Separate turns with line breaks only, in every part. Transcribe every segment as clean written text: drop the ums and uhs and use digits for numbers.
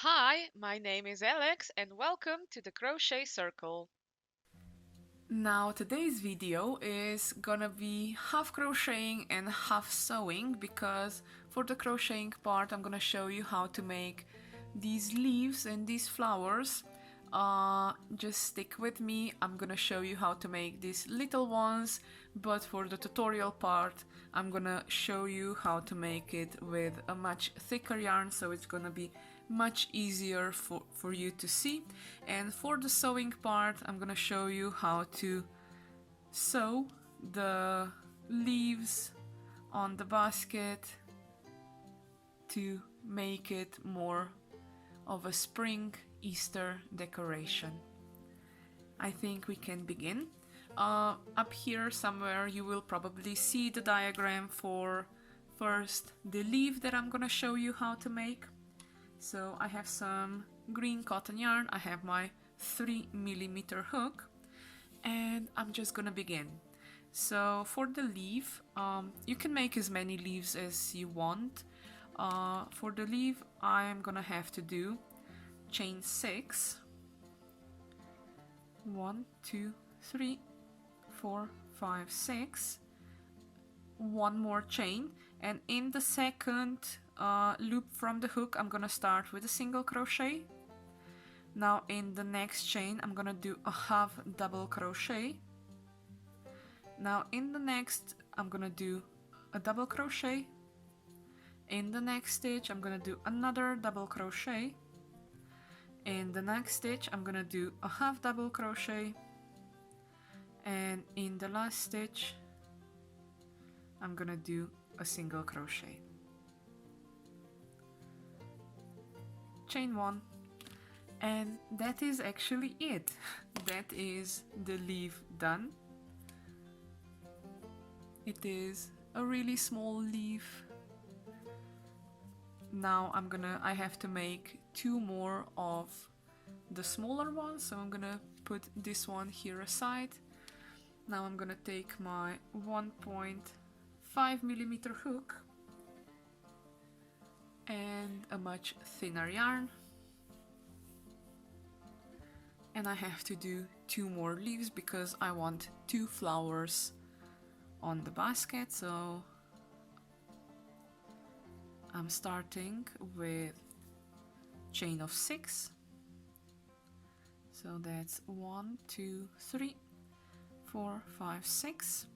Hi, my name is Alex and welcome to the Crochet Circle.
Now today's video is gonna be half crocheting and half sewing because for the crocheting part I'm gonna show you how to make these leaves and these flowers. Just stick with me, I'm gonna show you how to make these little ones, but for the tutorial part I'm gonna show you how to make it with a much thicker yarn, so it's gonna be much easier for you to see. And for the sewing part I'm gonna show you how to sew the leaves on the basket to make it more of a spring Easter decoration. I think we can begin. Up here somewhere you will probably see the diagram for first the leaf that I'm gonna show you how to make. So I have some green cotton yarn, I have my 3mm hook, and I'm just gonna begin. So for the leaf, you can make as many leaves as you want. For the leaf I'm gonna have to do chain 6, 1, 2, 3, 4, 5, 6, one more chain, and in the second loop from the hook I'm gonna start with a single crochet. Now in the next chain I'm gonna do a half double crochet. Now in the next I'm gonna do a double crochet. In the next stitch I'm gonna do another double crochet. In the next stitch I'm gonna do a half double crochet, and in the last stitch I'm gonna do a single crochet. Chain 1, and that is actually it. That is the leaf done. It is a really small leaf. Now I have to make two more of the smaller ones, so I'm gonna put this one here aside. Now I'm gonna take my 1.5mm hook and a much thinner yarn, and I have to do two more leaves because I want two flowers on the basket. So I'm starting with chain of 6, so that's 1, 2, 3, 4, 5, 6,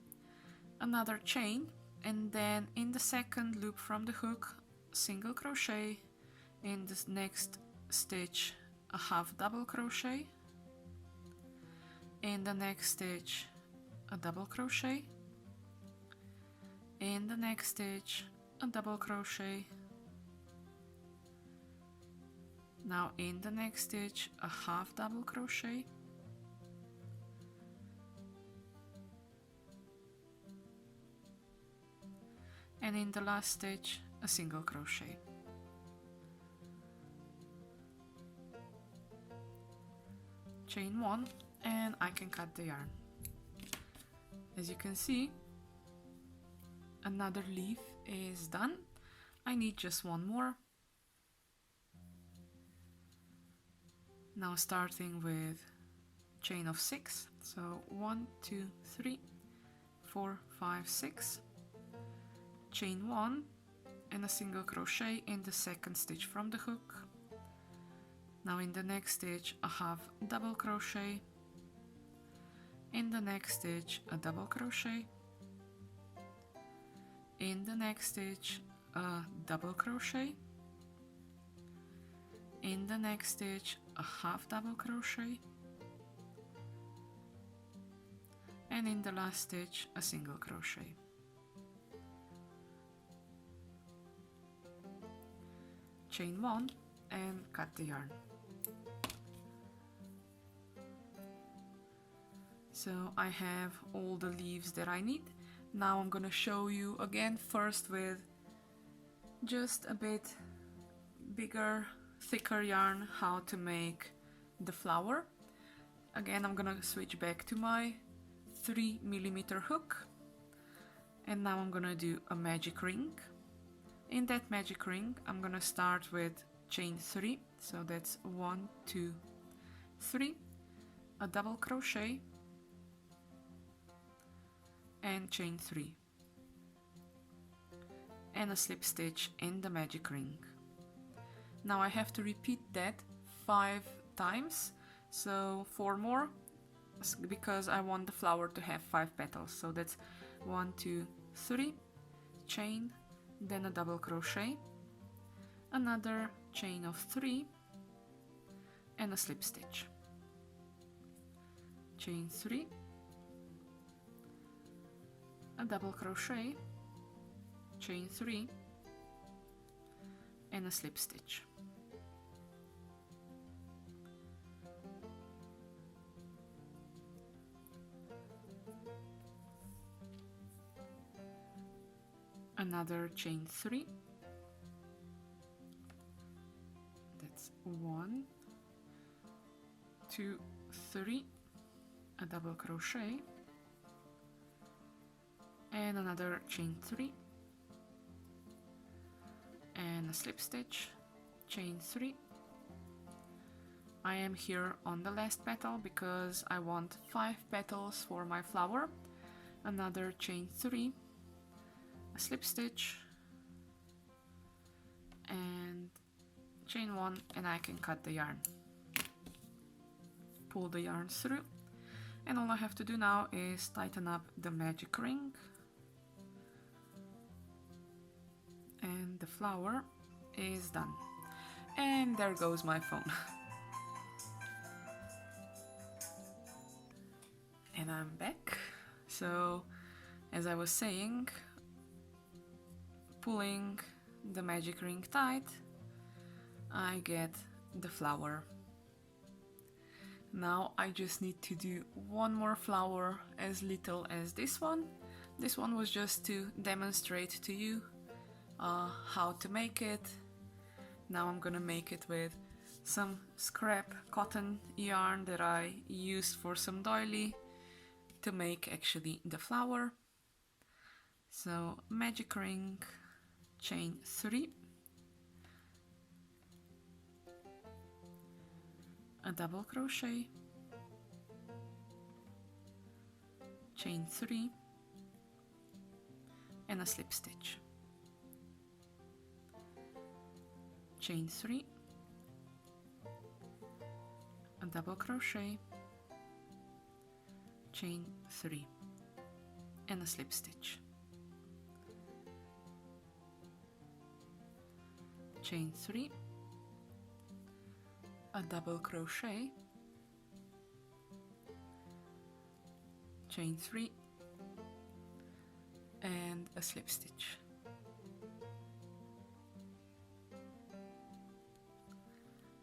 another chain, and then in the second loop from the hook single crochet, in the next stitch a half double crochet, in the next stitch a double crochet, in the next stitch a double crochet. Now in the next stitch a half double crochet, and in the last stitch a single crochet. Chain 1, and I can cut the yarn. As you can see, another leaf is done. I need just one more. Now starting with chain of 6, so 1, 2, 3, 4, 5, 6, chain 1 and a single crochet in the second stitch from the hook. Now in the next stitch a half double crochet, in the next stitch a double crochet, in the next stitch a double crochet, in the next stitch a half double crochet, and in the last stitch a single crochet. Chain 1 and cut the yarn. So I have all the leaves that I need. Now I'm gonna show you again first with just a bit bigger, thicker yarn how to make the flower. Again, I'm gonna switch back to my 3mm hook, and now I'm gonna do a magic ring. In that magic ring I'm gonna start with chain 3, so that's 1, 2, 3, a double crochet and chain 3 and a slip stitch in the magic ring. Now I have to repeat that 5 times, so 4 more, because I want the flower to have 5 petals. So that's 1, 2, 3, chain, then a double crochet, another chain of 3 and a slip stitch, chain 3, a double crochet, chain 3 and a slip stitch. Another chain 3, that's 1, 2, 3, a double crochet and another chain 3 and a slip stitch, chain 3. I am here on the last petal because I want 5 petals for my flower. Another chain 3, a slip stitch and chain 1, and I can cut the yarn. Pull the yarn through, and all I have to do now is tighten up the magic ring, and the flower is done. And there goes my phone. And I'm back. So as I was saying, pulling the magic ring tight, I get the flower. Now I just need to do one more flower, as little as this one. This one was just to demonstrate to you how to make it. Now I'm gonna make it with some scrap cotton yarn that I used for some doily to make actually the flower. So magic ring, chain 3, a double crochet, chain 3 and a slip stitch, chain 3, a double crochet, chain 3 and a slip stitch, chain 3, a double crochet, chain 3 and a slip stitch,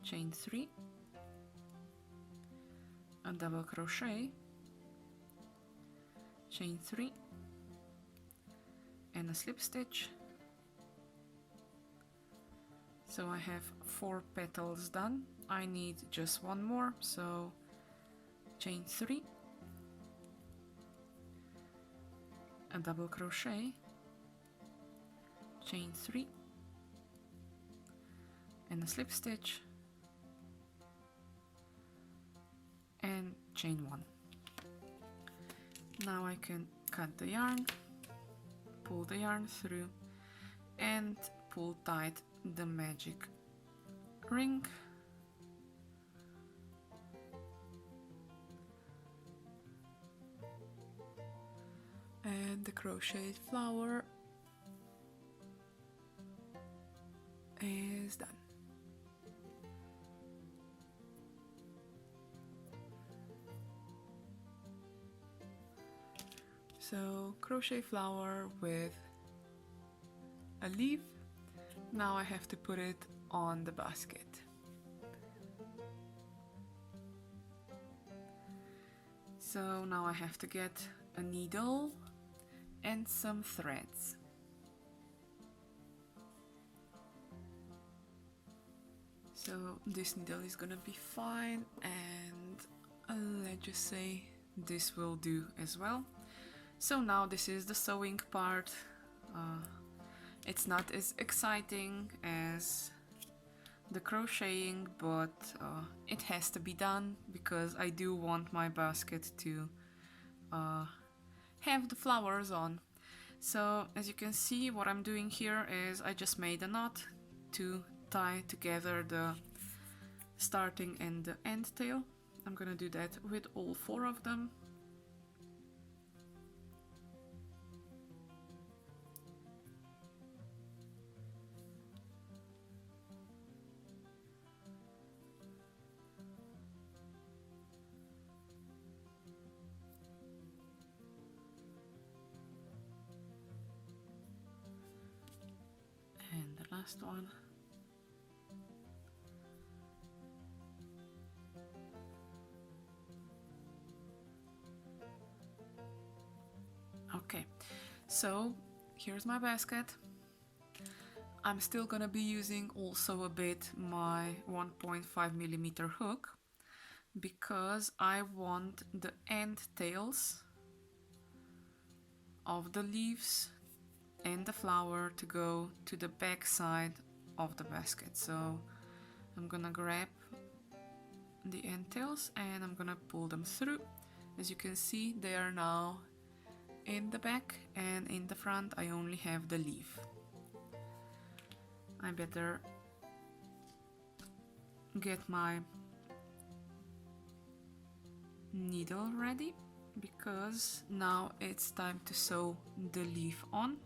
chain 3, a double crochet, chain 3 and a slip stitch. So I have 4 petals done. I need just one more, so chain 3, a double crochet, chain 3 and a slip stitch and chain 1. Now I can cut the yarn, pull the yarn through and pull tight the magic ring. And the crocheted flower is done. So crochet flower with a leaf. Now I have to put it on the basket. So now I have to get a needle and some threads. So this needle is gonna be fine, and let's just say this will do as well. So now this is the sewing part. It's not as exciting as the crocheting, but it has to be done because I do want my basket to have the flowers on. So as you can see, what I'm doing here is I just made a knot to tie together the starting and the end tail. I'm gonna do that with all 4 of them. And the last one. Okay, so here's my basket. I'm still gonna be using also a bit my 1.5mm hook because I want the end tails of the leaves and the flower to go to the back side of the basket. So I'm gonna grab the end tails and I'm gonna pull them through. As you can see, they are now in the back, and in the front I only have the leaf. I better get my needle ready because now it's time to sew the leaf on.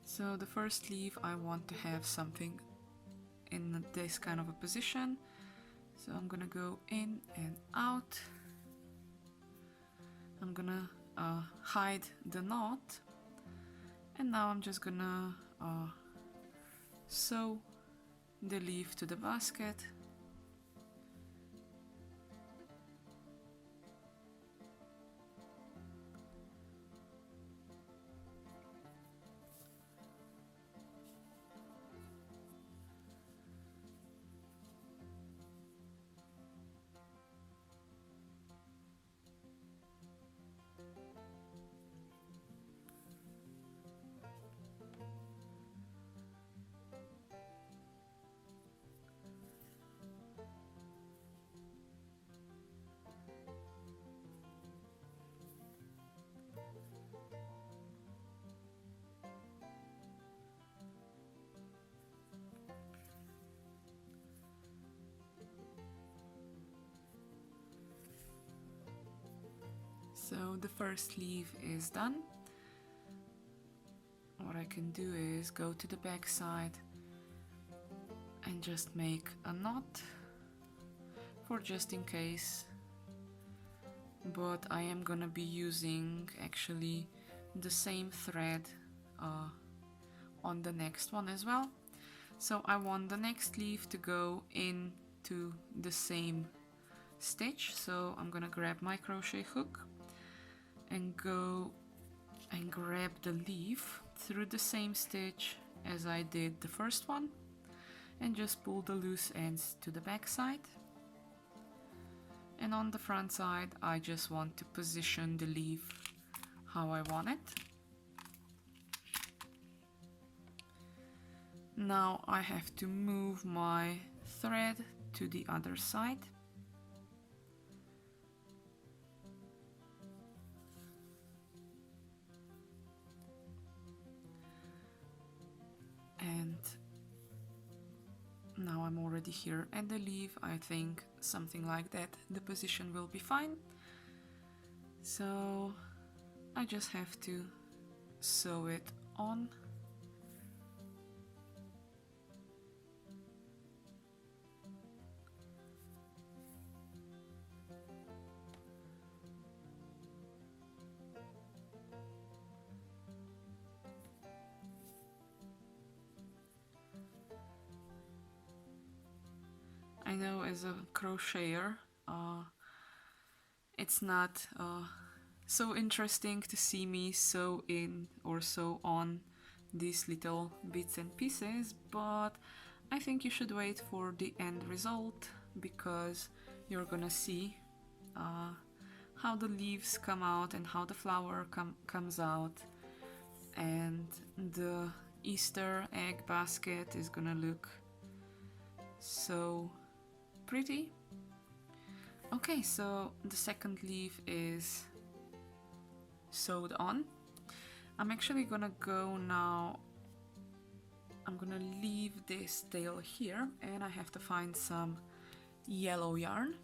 So the first leaf, I want to have something in this kind of a position. So I'm gonna go in and out. I'm gonna hide the knot, and now I'm just gonna sew the leaf to the basket. So the first leaf is done. What I can do is go to the back side and just make a knot for just in case, but I am gonna be using actually the same thread on the next one as well. So I want the next leaf to go into the same stitch, so I'm gonna grab my crochet hook and go and grab the leaf through the same stitch as I did the first one and just pull the loose ends to the back side. And on the front side I just want to position the leaf how I want it. Now I have to move my thread to the other side. And now I'm already here at the leaf. I think something like that, the position will be fine. So I just have to sew it on. I know as a crocheter, it's not so interesting to see me sew in or sew on these little bits and pieces, but I think you should wait for the end result because you're gonna see how the leaves come out and how the flower comes out, and the Easter egg basket is gonna look so pretty. Okay, so the second leaf is sewed on. I'm actually gonna go now, I'm gonna leave this tail here and I have to find some yellow yarn.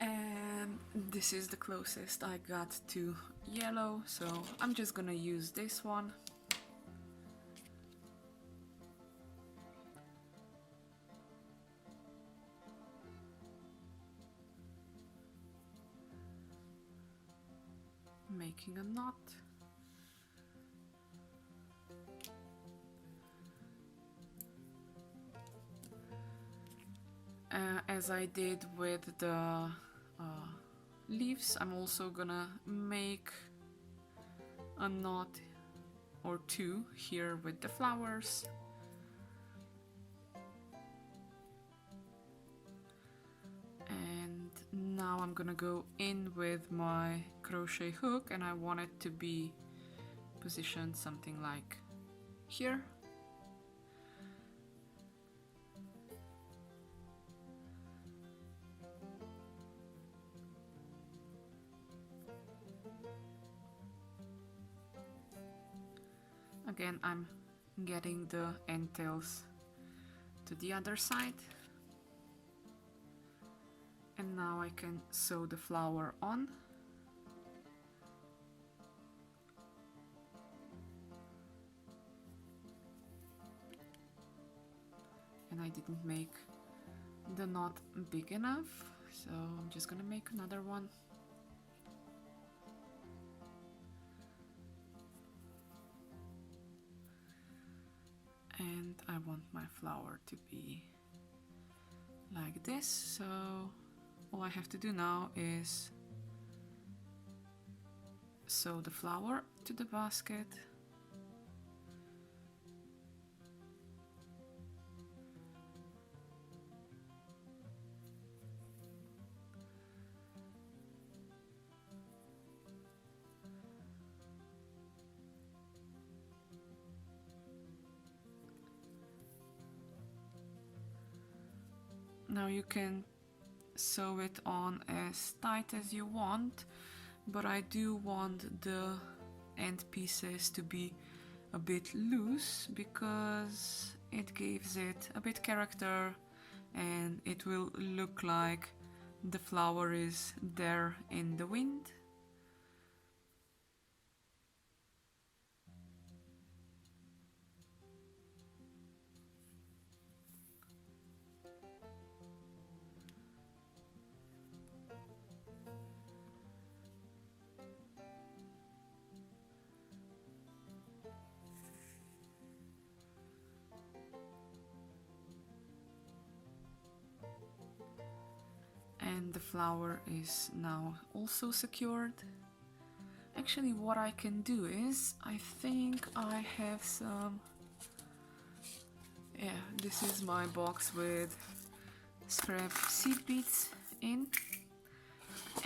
And this is the closest I got to yellow, so I'm just gonna use this one. Making a knot. As I did with the leaves, I'm also gonna make a knot or two here with the flowers. And now I'm gonna go in with my crochet hook, and I want it to be positioned something like here. Again, I'm getting the end tails to the other side. And now I can sew the flower on. And I didn't make the knot big enough, so I'm just gonna make another one. And I want my flower to be like this, so all I have to do now is sew the flower to the basket. Now you can sew it on as tight as you want, but I do want the end pieces to be a bit loose because it gives it a bit character and it will look like the flower is there in the wind. And the flower is now also secured. Actually, what I can do is, I think I have some, yeah, this is my box with scrap seed beads in,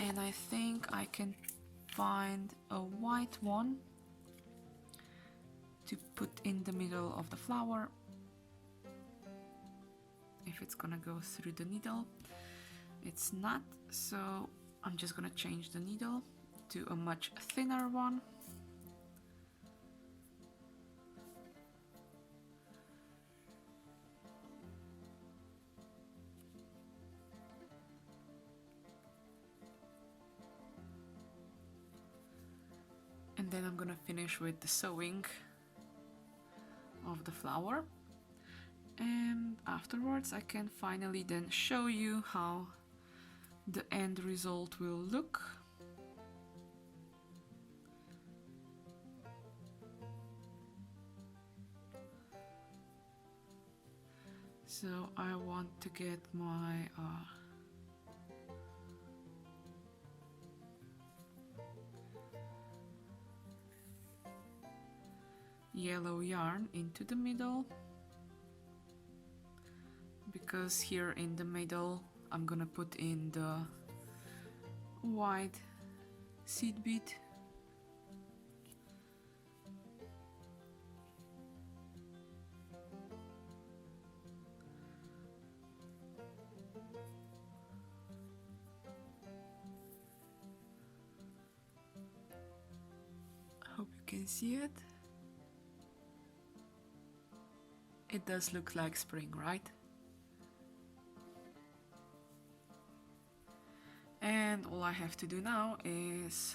and I think I can find a white one to put in the middle of the flower, if it's gonna go through the needle. It's not, so I'm just gonna change the needle to a much thinner one. And then I'm gonna finish with the sewing of the flower. And afterwards I can finally then show you how the end result will look. So I want to get my yellow yarn into the middle, because here in the middle I'm gonna put in the white seed bead. Hope you can see it. It does look like spring, right? And all I have to do now is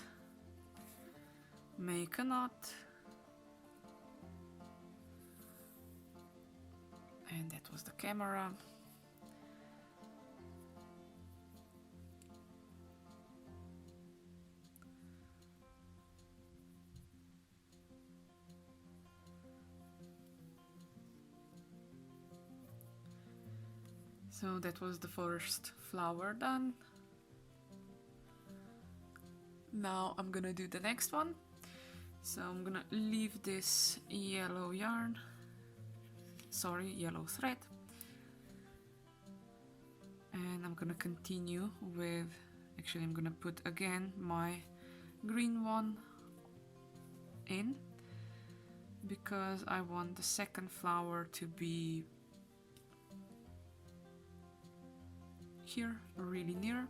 make a knot. And that was the camera. So that was the first flower done. Now I'm gonna do the next one. So I'm gonna leave this yellow yarn, yellow thread, and I'm gonna continue with, actually I'm gonna put again my green one in, because I want the second flower to be here, really near.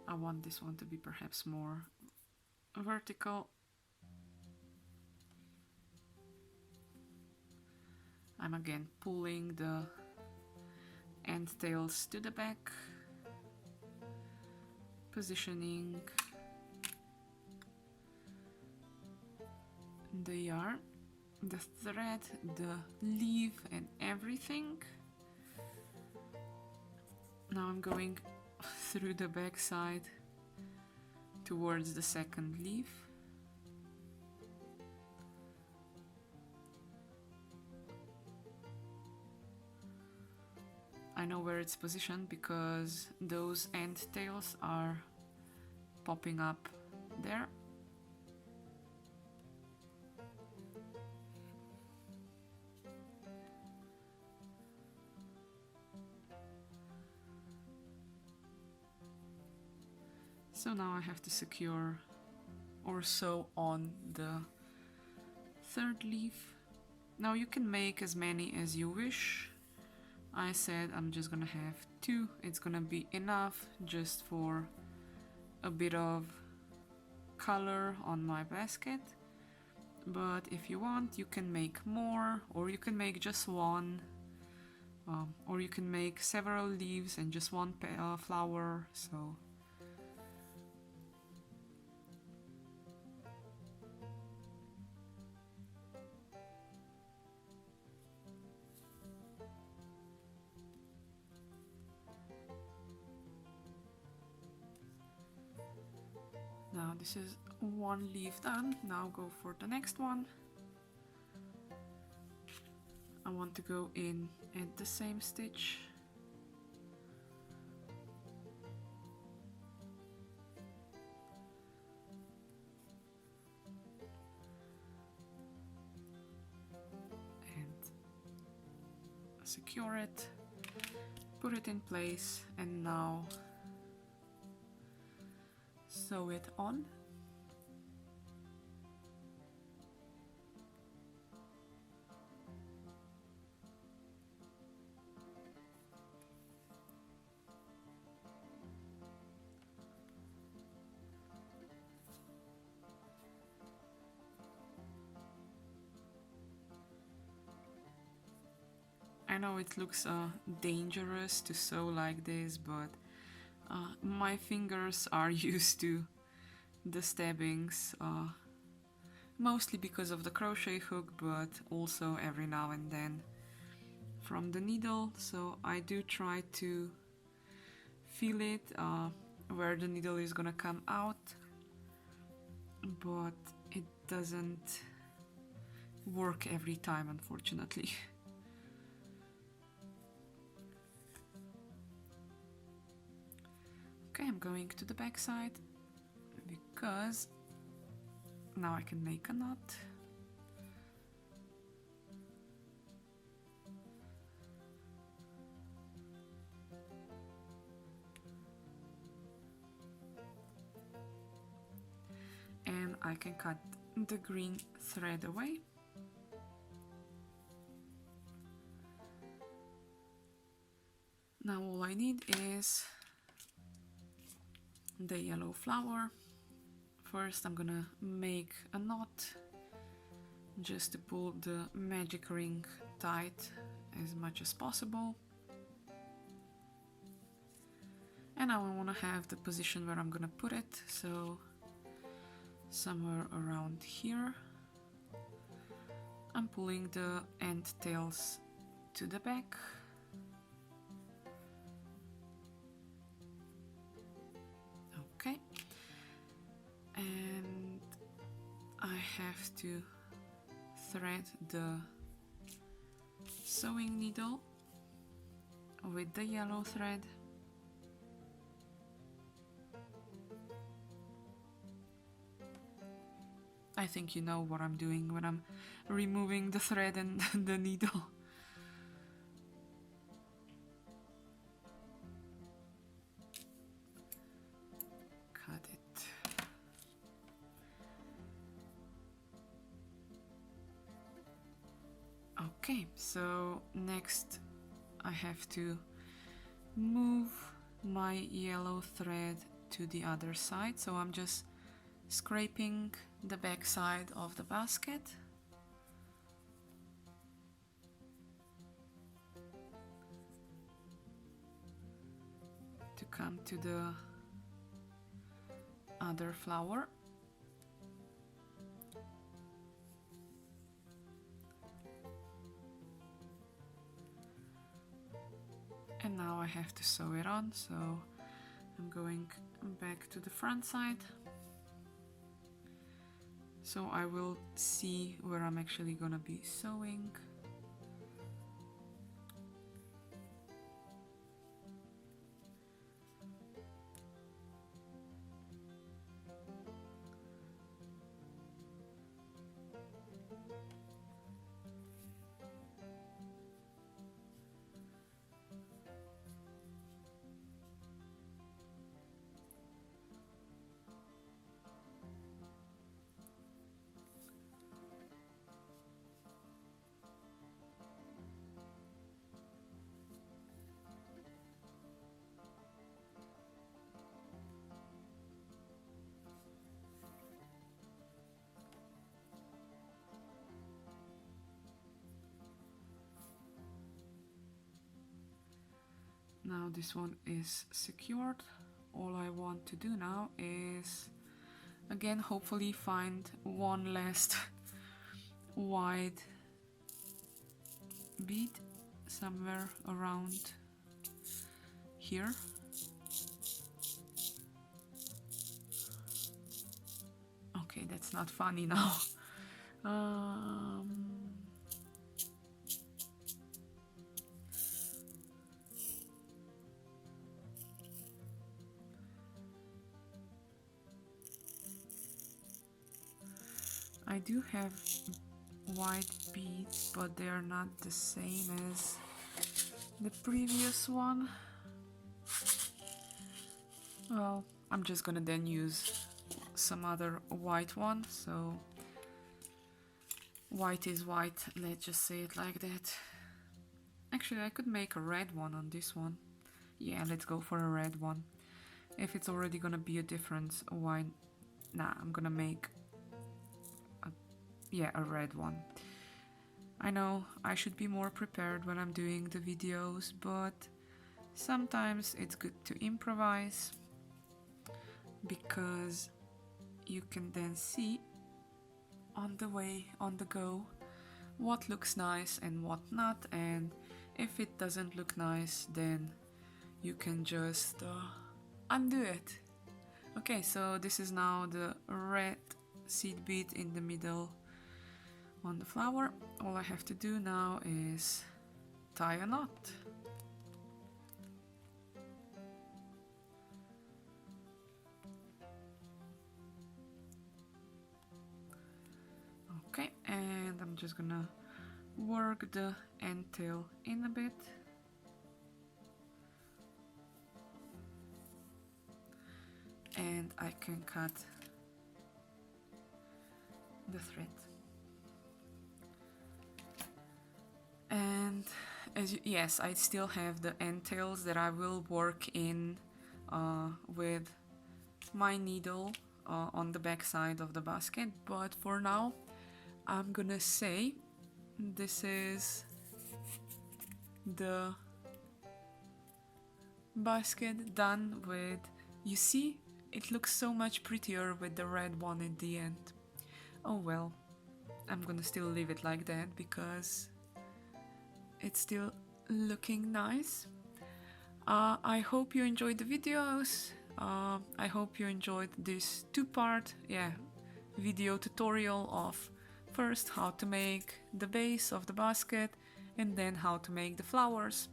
I want this one to be perhaps more vertical. I'm again pulling the end tails to the back, positioning the yarn, the thread, the leaf and everything. Now I'm going through the back side towards the second leaf. I know where it's positioned because those end tails are popping up there. So now I have to secure or sew on the third leaf. Now you can make as many as you wish. I said I'm just gonna have 2. It's gonna be enough just for a bit of color on my basket. But if you want, you can make more, or you can make just one, or you can make several leaves and just one flower. So now this is one leaf done. Now go for the next one. I want to go in at the same stitch. And secure it, put it in place, and now sew it on. I know it looks dangerous to sew like this, but my fingers are used to the stabbings, mostly because of the crochet hook, but also every now and then from the needle. So I do try to feel it where the needle is gonna come out, but it doesn't work every time, unfortunately. Okay, I'm going to the back side because now I can make a knot. And I can cut the green thread away. Now all I need is the yellow flower. First I'm gonna make a knot just to pull the magic ring tight as much as possible. And now I want to have the position where I'm gonna put it, so somewhere around here. I'm pulling the end tails to the back. Okay. And I have to thread the sewing needle with the yellow thread. I think you know what I'm doing when I'm removing the thread and the needle. Cut it. Okay, so next I have to move my yellow thread to the other side, so I'm just scraping the back side of the basket. To come to the other flower. And now I have to sew it on, so I'm going back to the front side. So I will see where I'm actually gonna be sewing. Now this one is secured. All I want to do now is again hopefully find one last wide bead somewhere around here. Okay, that's not funny now. I do have white beads, but they are not the same as the previous one. Well, I'm just gonna then use some other white one, so white is white, let's just say it like that. Actually, I could make a red one on this one. Yeah, let's go for a red one. If it's already gonna be a difference, why? Nah, I'm gonna make a red one. I know I should be more prepared when I'm doing the videos, but sometimes it's good to improvise because you can then see on the way, on the go, what looks nice and what not, and if it doesn't look nice, then you can just undo it. Okay, so this is now the red seed bead in the middle on the flower. All I have to do now is tie a knot. Okay, and I'm just gonna work the end tail in a bit. And I can cut the thread. And yes, I still have the end tails that I will work in with my needle on the back side of the basket, but for now I'm gonna say this is the basket done with. You see, it looks so much prettier with the red one at the end. Oh well, I'm gonna still leave it like that because it's still looking nice. I hope you enjoyed the videos. I hope you enjoyed this two-part video tutorial of first how to make the base of the basket and then how to make the flowers.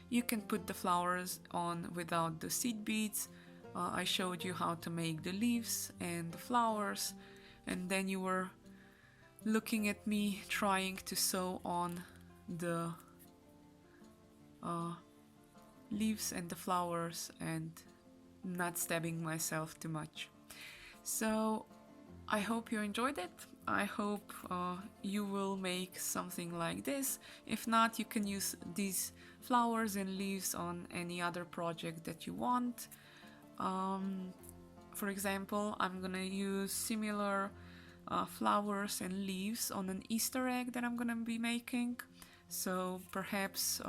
You can put the flowers on without the seed beads. I showed you how to make the leaves and the flowers, and then you were looking at me trying to sew on the leaves and the flowers and not stabbing myself too much. So I hope you enjoyed it. I hope you will make something like this. If not, you can use these flowers and leaves on any other project that you want. For example, I'm gonna use similar flowers and leaves on an Easter egg that I'm gonna be making. So perhaps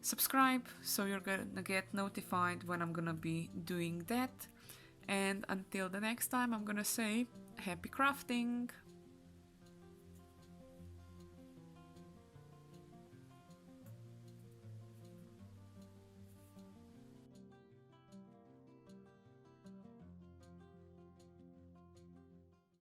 subscribe so you're gonna get notified when I'm gonna be doing that. And until the next time, I'm gonna say happy crafting!